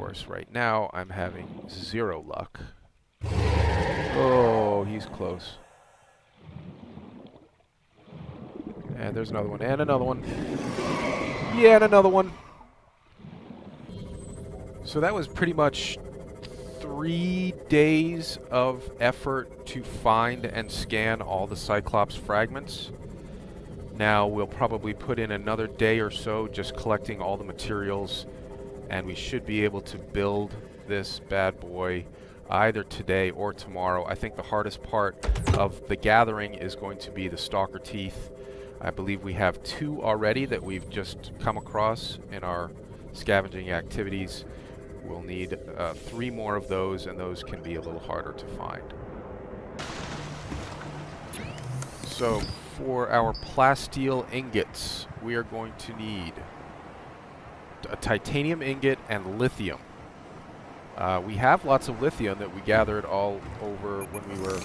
course, right now I'm having 0 luck. Oh, he's close. And there's another one, and another one. Yeah, and another one. So that was pretty much 3 days of effort to find and scan all the Cyclops fragments. Now we'll probably put in another day or so just collecting all the materials, and we should be able to build this bad boy either today or tomorrow. I think the hardest part of the gathering is going to be the Stalker Teeth. I believe we have 2 already that we've just come across in our scavenging activities. We'll need 3 more of those, and those can be a little harder to find. So for our plasteel ingots, we are going to need a titanium ingot and lithium. We have lots of lithium that we gathered all over when we were...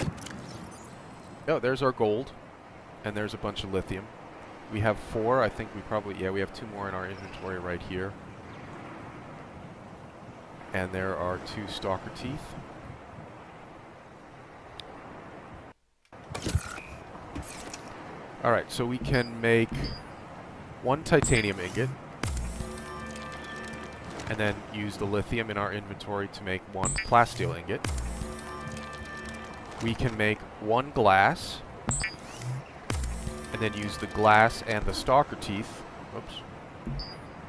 Oh, there's our gold. And there's a bunch of lithium. We have 4. I think we probably... Yeah, we have 2 more in our inventory right here. And there are 2 Stalker Teeth. Alright, so we can make 1 titanium ingot. And then use the lithium in our inventory to make 1 plasteel ingot. We can make 1 glass. And then use the glass and the Stalker Teeth. Oops.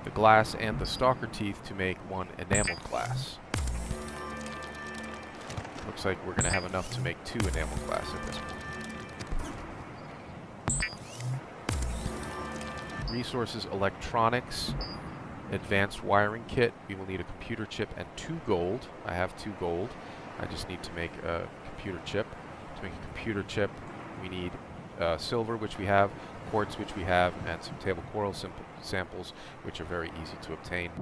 The glass and the Stalker Teeth to make 1 enameled glass. Looks like we're going to have enough to make 2 enameled glass at this point. Resources, electronics, advanced wiring kit. We will need a computer chip and 2 gold. I have 2 gold. I just need to make a computer chip. To make a computer chip, we need silver, which we have, quartz, which we have, and some table coral samples, which are very easy to obtain.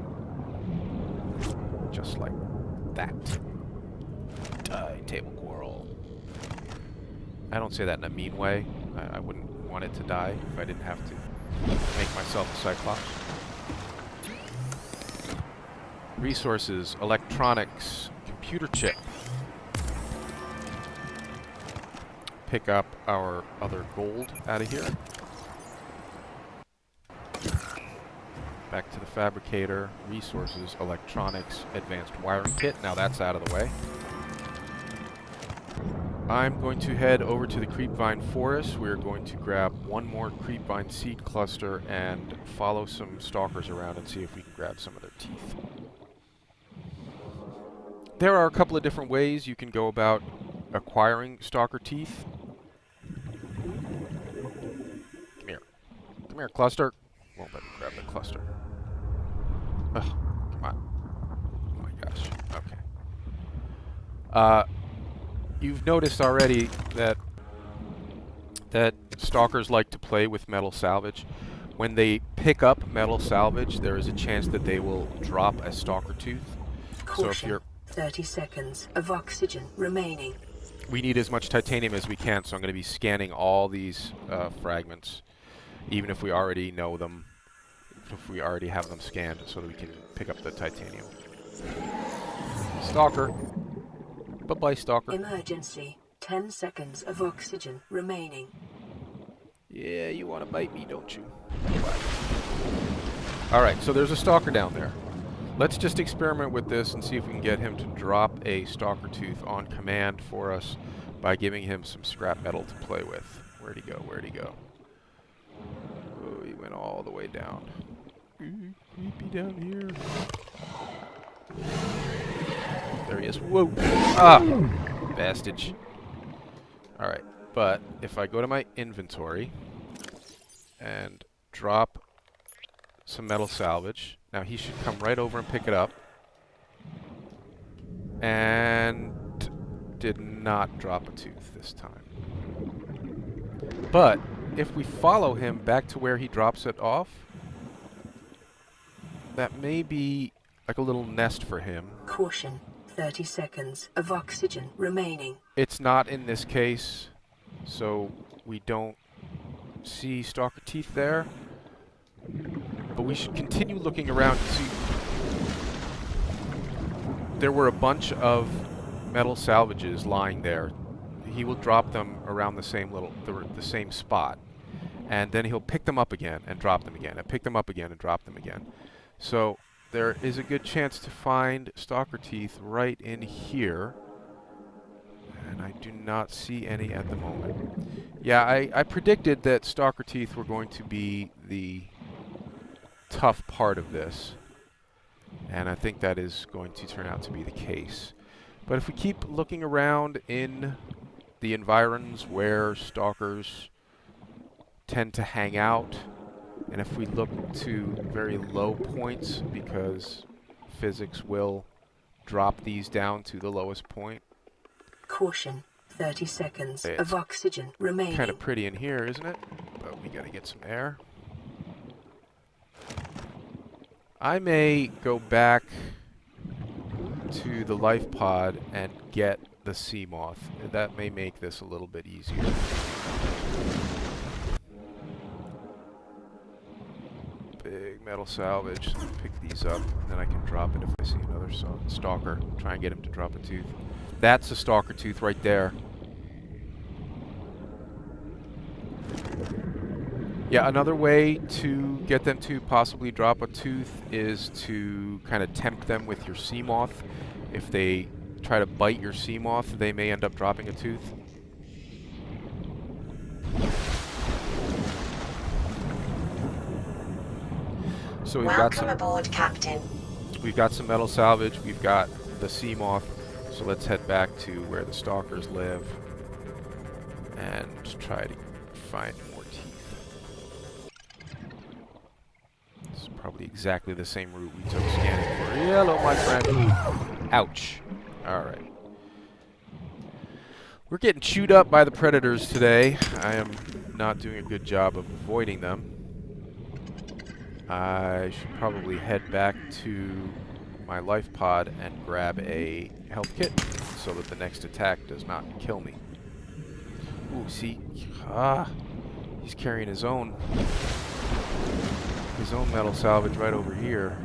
Just like that. Die, table coral. I don't say that in a mean way. I wouldn't want it to die if I didn't have to make myself a Cyclops. Resources, electronics, computer chip. Pick up our other gold out of here. Back to the fabricator, resources, electronics, advanced wiring kit. Now that's out of the way. I'm going to head over to the creepvine forest. We're going to grab 1 more creepvine seed cluster and follow some stalkers around and see if we can grab some of their teeth. There are a couple of different ways you can go about acquiring Stalker Teeth. Come here. Come here, cluster. Won't let me grab the cluster. Ugh, come on. Oh my gosh. Okay. You've noticed already that stalkers like to play with metal salvage. When they pick up metal salvage, there is a chance that they will drop a Stalker Tooth. Caution. So if you're 30 seconds of oxygen remaining. We need as much titanium as we can, so I'm going to be scanning all these fragments, even if we already know them, if we already have them scanned, so that we can pick up the titanium. Stalker. Bye-bye, Stalker. Emergency. 10 seconds of oxygen remaining. Yeah, you want to bite me, don't you? Alright, so there's a Stalker down there. Let's just experiment with this and see if we can get him to drop a Stalker Tooth on command for us by giving him some scrap metal to play with. Where'd he go? Where'd he go? Oh, he went all the way down. Creepy down here. There he is. Whoa! Ah! Bastage. Alright, but if I go to my inventory and drop some metal salvage, now he should come right over and pick it up. And did not drop a tooth this time. But if we follow him back to where he drops it off, that may be like a little nest for him. Caution. 30 seconds of oxygen remaining. It's not in this case, so we don't see Stalker Teeth there. But we should continue looking around to see. there were a bunch of metal salvages lying there. He will drop them around the same spot, and then he'll pick them up again and drop them again, and pick them up again and drop them again. So there is a good chance to find Stalker Teeth right in here, and I do not see any at the moment. Yeah, I predicted that Stalker Teeth were going to be the tough part of this, and I think that is going to turn out to be the case. But if we keep looking around in the environs where stalkers tend to hang out, and if we look to very low points, because physics will drop these down to the lowest point. Caution, 30 seconds of oxygen remaining. Kind of pretty in here, isn't it? But we gotta get some air. I may go back to the life pod and get the sea moth. That may make this a little bit easier. Big metal salvage. Pick these up, and then I can drop it if I see another stalker. Try and get him to drop a tooth. That's a stalker tooth right there. Yeah, another way to get them to possibly drop a tooth is to kind of tempt them with your sea moth. If they try to bite your sea moth, they may end up dropping a tooth. So Welcome aboard, Captain. We've got some metal salvage. We've got the sea moth. So let's head back to where the stalkers live and try to find more teeth. This is probably exactly the same route we took scanning for. Hello, my friend. Ouch. Alright. We're getting chewed up by the predators today. I am not doing a good job of avoiding them. I should probably head back to my life pod and grab a health kit so that the next attack does not kill me. Ooh, see? He's carrying his own metal salvage right over here.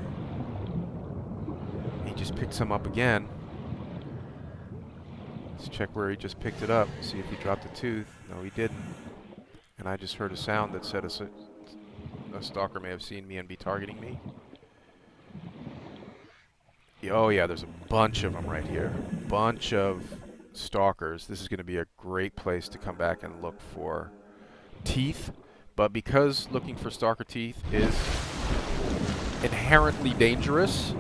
He just picked some up again. Let's check where he just picked it up, see if he dropped a tooth. No, he didn't. And I just heard a sound that said a stalker may have seen me and be targeting me. Oh yeah, there's a bunch of them right here. Bunch of stalkers. This is going to be a great place to come back and look for teeth. But because looking for stalker teeth is inherently dangerous,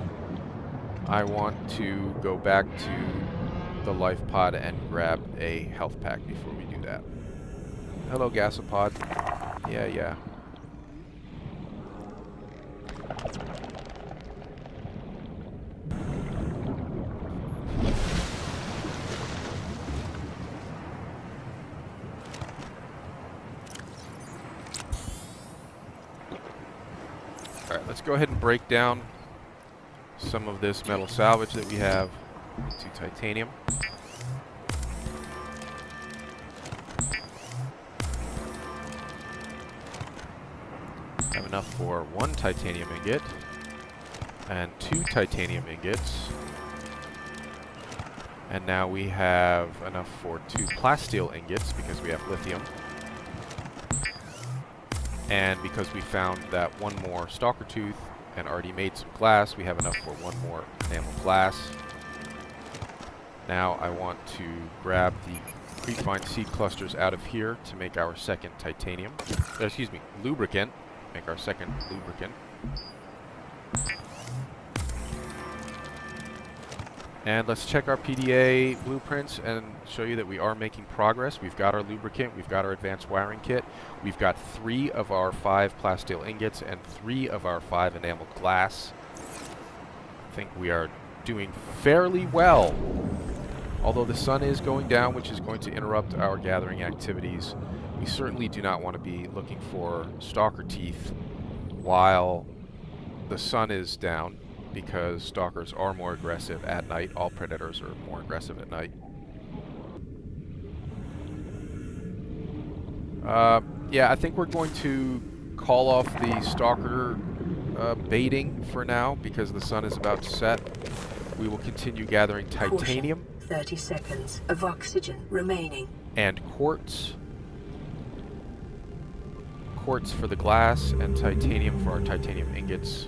I want to go back to the life pod and grab a health pack before we do that. Hello, gasopod. Yeah. Alright, let's go ahead and break down some of this metal salvage that we have into titanium. Have enough for 1 titanium ingot and 2 titanium ingots. And now we have enough for 2 plasteel ingots because we have lithium. And because we found that 1 more stalker tooth and already made some glass, we have enough for 1 more enamel glass. Now I want to grab the creepvine seed clusters out of here to make our second titanium. Excuse me, lubricant. Make our second lubricant. And let's check our PDA blueprints and show you that we are making progress. We've got our lubricant, we've got our advanced wiring kit, we've got 3 of our 5 plasteel ingots and 3 of our 5 enameled glass. I think we are doing fairly well. Although the sun is going down, which is going to interrupt our gathering activities, we certainly do not want to be looking for stalker teeth while the sun is down, because stalkers are more aggressive at night. All predators are more aggressive at night. Yeah, I think we're going to call off the stalker baiting for now because the sun is about to set. We will continue gathering titanium. Caution. 30 seconds of oxygen remaining. And quartz. Quartz for the glass and titanium for our titanium ingots.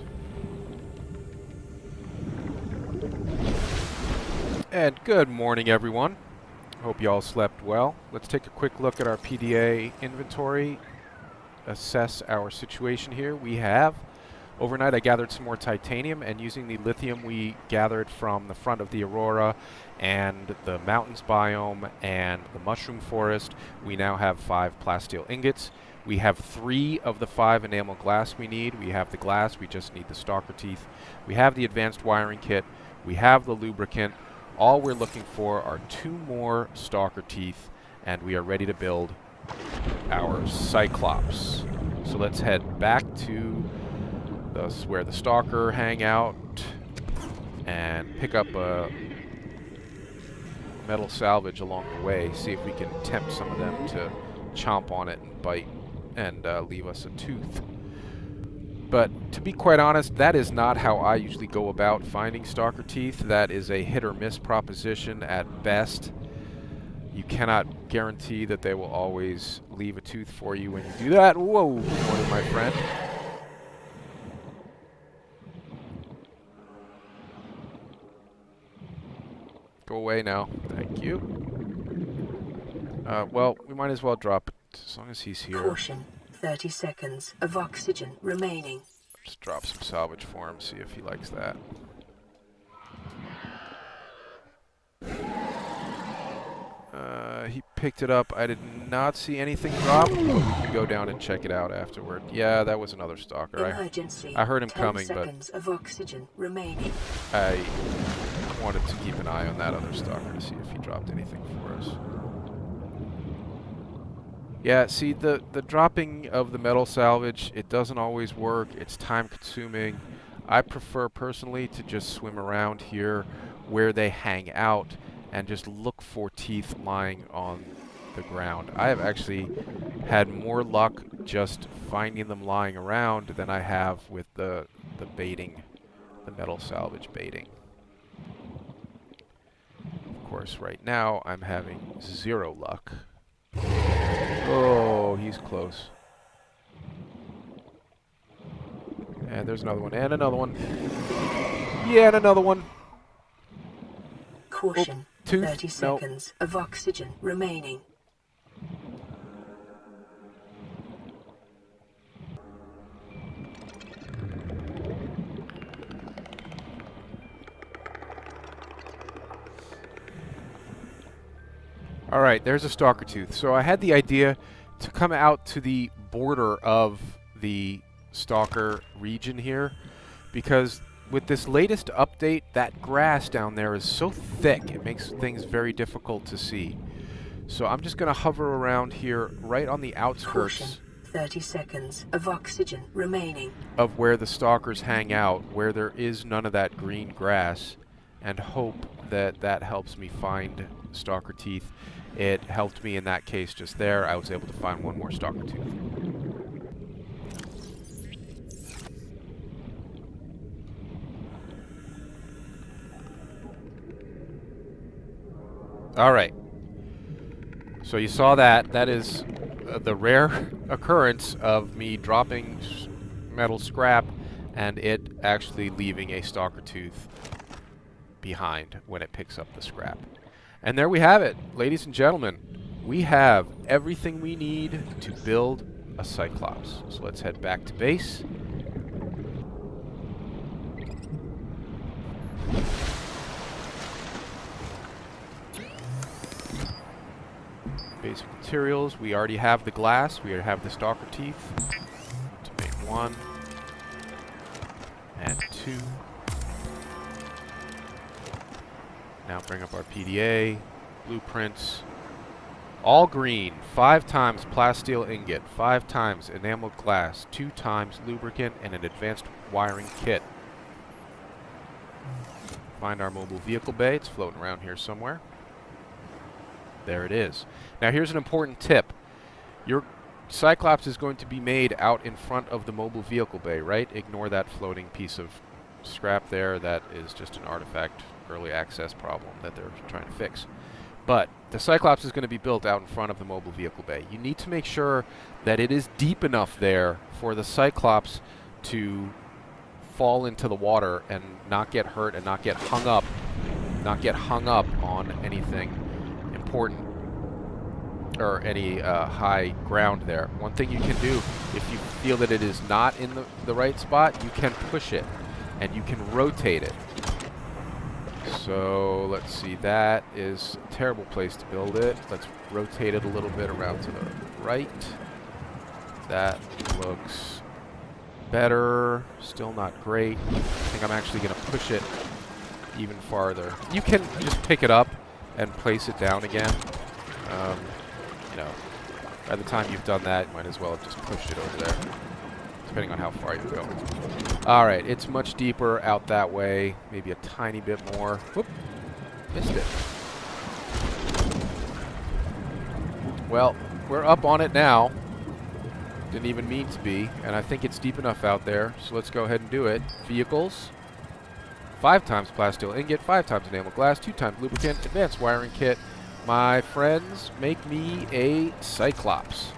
And good morning, everyone. Hope you all slept well. Let's take a quick look at our PDA inventory. Assess our situation here. We have overnight I gathered some more titanium, and using the lithium we gathered from the front of the Aurora and the mountains biome and the mushroom forest, we now have 5 plasteel ingots. We have 3 of the 5 enamel glass we need. We have the glass, we just need the Stalker Teeth. We have the advanced wiring kit. We have the lubricant. All we're looking for are 2 more Stalker Teeth, and we are ready to build our Cyclops. So let's head back to where the Stalker hang out and pick up a metal salvage along the way. See if we can tempt some of them to chomp on it and bite and leave us a tooth. But to be quite honest, that is not how I usually go about finding Stalker Teeth. That is a hit or miss proposition at best. You cannot guarantee that they will always leave a tooth for you when you do that. Whoa, good morning, my friend. Go away now. Thank you. Well, we might as well drop it as long as he's here. Caution. 30 seconds of oxygen remaining. Just drop some salvage for him, see if he likes that. He picked it up. I did not see anything drop, but we can go down and check it out afterward. Yeah, that was another Stalker. Emergency. I heard him 10 coming, seconds of oxygen remaining. I wanted to keep an eye on that other Stalker to see if he dropped anything for us. Yeah, see, the dropping of the metal salvage, it doesn't always work. It's time consuming. I prefer personally to just swim around here where they hang out and just look for teeth lying on the ground. I have actually had more luck just finding them lying around than I have with the baiting, the metal salvage baiting. Of course, right now I'm having 0 luck. Oh, he's close. And there's another one, and another one. Yeah, and another one. Caution. Oh, tooth. 30 seconds of oxygen remaining. Alright, there's a Stalker Tooth. So I had the idea to come out to the border of the Stalker region here, because with this latest update, that grass down there is so thick, it makes things very difficult to see. So I'm just going to hover around here right on the outskirts. Caution. 30 seconds of oxygen remaining. Of where the Stalkers hang out, where there is none of that green grass, and hope that that helps me find Stalker Teeth. It helped me in that case just there. I was able to find 1 more Stalker Tooth. Alright. So you saw that. That is the rare occurrence of me dropping metal scrap and it actually leaving a Stalker Tooth behind when it picks up the scrap. And there we have it, ladies and gentlemen. We have everything we need to build a Cyclops. So let's head back to base. Basic materials. We already have the glass. We have the Stalker Teeth. To make 1 and 2. Now bring up our PDA, blueprints, all green, 5 times plasteel ingot, 5 times enameled glass, 2 times lubricant, and an advanced wiring kit. Find our mobile vehicle bay, it's floating around here somewhere. There it is. Now here's an important tip. Your Cyclops is going to be made out in front of the mobile vehicle bay, right? Ignore that floating piece of scrap there, that is just an artifact early access problem that they're trying to fix. But the Cyclops is going to be built out in front of the mobile vehicle bay. You need to make sure that it is deep enough there for the Cyclops to fall into the water and not get hurt and not get hung up on anything important or any high ground there. One thing you can do, if you feel that it is not in the right spot, you can push it and you can rotate it. So let's see, that is a terrible place to build it. Let's rotate it a little bit around to the right. That looks better. Still not great. I think I'm actually going to push it even farther. You can just pick it up and place it down again. You know, by the time you've done that, you might as well have just pushed it over there, depending on how far you go. Alright, it's much deeper out that way. Maybe a tiny bit more. Whoop. Missed it. Well, we're up on it now. Didn't even mean to be. And I think it's deep enough out there. So let's go ahead and do it. Vehicles. 5 times plasteel ingot. 5 times enamel glass. 2 times lubricant. Advanced wiring kit. My friends, make me a Cyclops.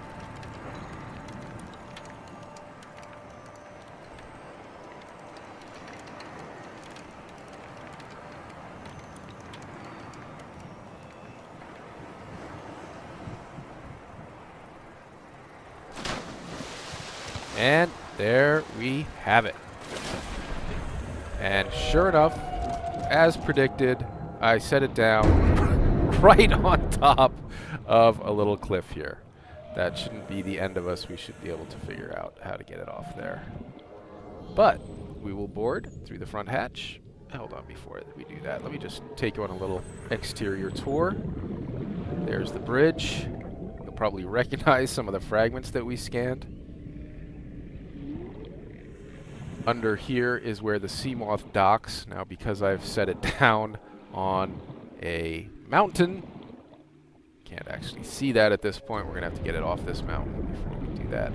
And there we have it. And sure enough, as predicted, I set it down right on top of a little cliff here. That shouldn't be the end of us. We should be able to figure out how to get it off there. But we will board through the front hatch. Hold on, before we do that, let me just take you on a little exterior tour. There's the bridge. You'll probably recognize some of the fragments that we scanned. Under here is where the Seamoth docks. Now, because I've set it down on a mountain, can't actually see that at this point. We're going to have to get it off this mountain before we do that.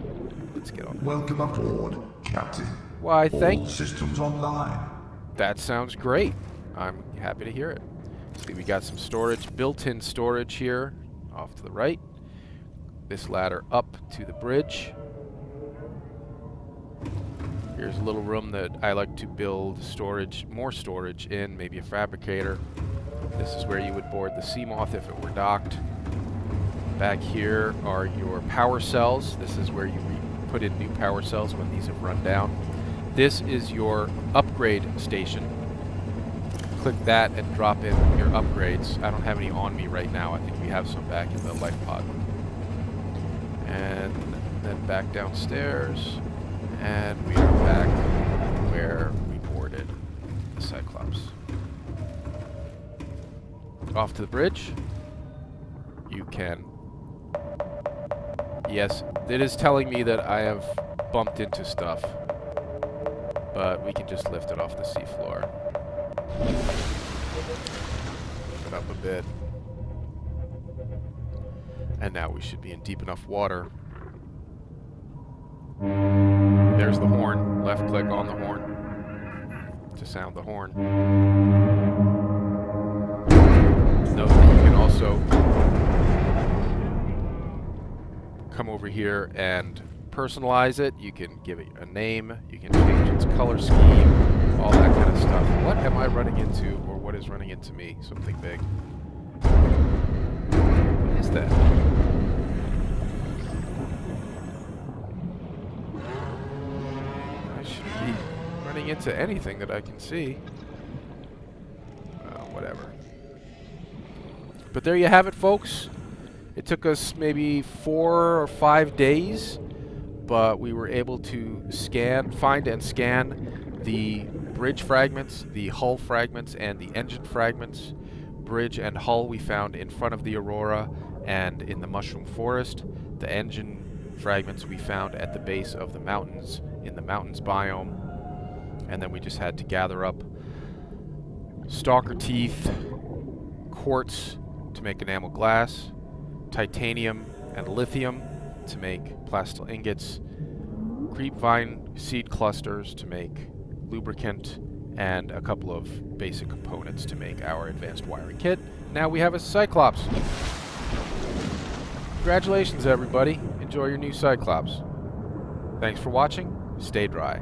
Let's get on. Welcome aboard, Captain. Why, thank you. All systems online. That sounds great. I'm happy to hear it. See, we got some storage, built-in storage here off to the right. This ladder up to the bridge. Here's a little room that I like to build storage, more storage in, maybe a fabricator. This is where you would board the Seamoth if it were docked. Back here are your power cells. This is where you put in new power cells when these have run down. This is your upgrade station. Click that and drop in your upgrades. I don't have any on me right now. I think we have some back in the life pod. And then back downstairs. And we are back where we boarded the Cyclops. Off to the bridge. You can... Yes, it is telling me that I have bumped into stuff. But we can just lift it off the seafloor. Lift it up a bit. And now we should be in deep enough water. There's the horn. Left click on the horn to sound the horn. Note that you can also come over here and personalize it. You can give it a name. You can change its color scheme. All that kind of stuff. What am I running into, or what is running into me? Something big. What is that? Running into anything that I can see. Whatever. But there you have it, folks. It took us maybe 4 or 5 days, but we were able to find and scan the bridge fragments, the hull fragments, and the engine fragments. Bridge and hull we found in front of the Aurora and in the Mushroom Forest. The engine fragments we found at the base of the mountains, in the mountains biome. And then we just had to gather up Stalker Teeth, quartz to make enamel glass, titanium and lithium to make plasteel ingots, creepvine seed clusters to make lubricant, and a couple of basic components to make our advanced wiring kit. Now we have a Cyclops. Congratulations, everybody. Enjoy your new Cyclops. Thanks for watching. Stay dry.